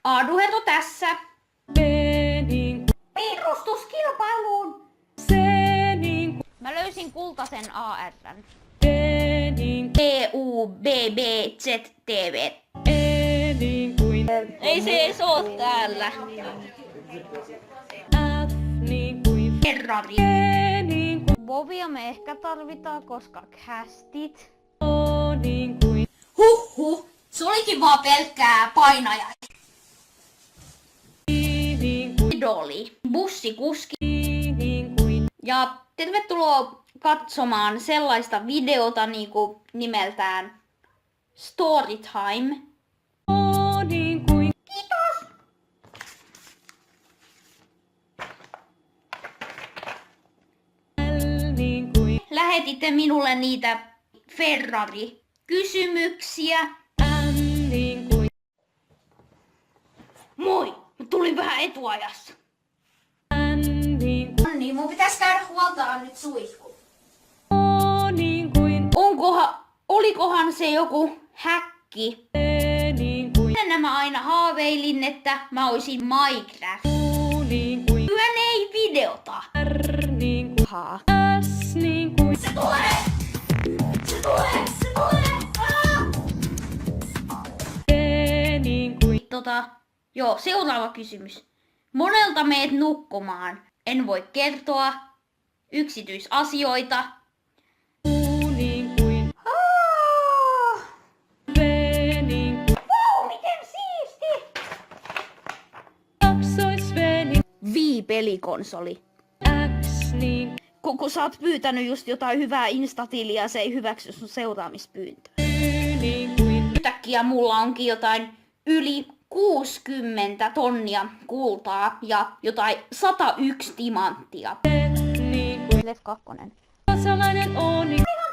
Aduheto tässä. B niin kuin Piirustuskilpailuun. C niin kuin Mä löysin kultaisen AR:n. D niin TUBBZTV. E niin kuin Ei se edes oo täällä. F niin kuin Ferrari. G niin kuin Bovia me ehkä tarvitaan, koska castit. O niin kuin Huhhuh. Se olikin vaan pelkkää painaja. I niin kuin Idoli. Bussikuski. I niin kuin Ja tervetuloa katsomaan sellaista videota niinku nimeltään Storytime. O niin kuin Kiitos! L niin kuin Lähetitte minulle niitä Ferrari-kysymyksiä. M niin kuin Moi! Mä tulin vähän etuajassa. N niin kuin Niin, mun pitäisi käydä huoltaa nyt suihku. O niin kuin Olikohan se joku häkki? E niin kuin Nämä aina haaveilin, että mä oisin Minecraft. U niin kuin Kyllä ne ei videota. R niin kuin Haa. S niin kuin Se tulee! Se tulee! Se tulee! T niin kuin Joo, seuraava kysymys. Monelta meet nukkumaan. En voi kertoa yksityisasioita. U niin kuin V niin kuin Wow, miten siisti! kaksois V niin Wii-pelikonsoli. X niin Kun sä oot pyytänyt just jotain hyvää instatiliä, se ei hyväksy sun seuraamispyyntöä. Y niin kuin Yhtäkkiä mulla onkin jotain yli 60 tonnia kultaa ja jotain 101 timanttia. Z niin kuin Lef 2. kasalainen O niin Ihan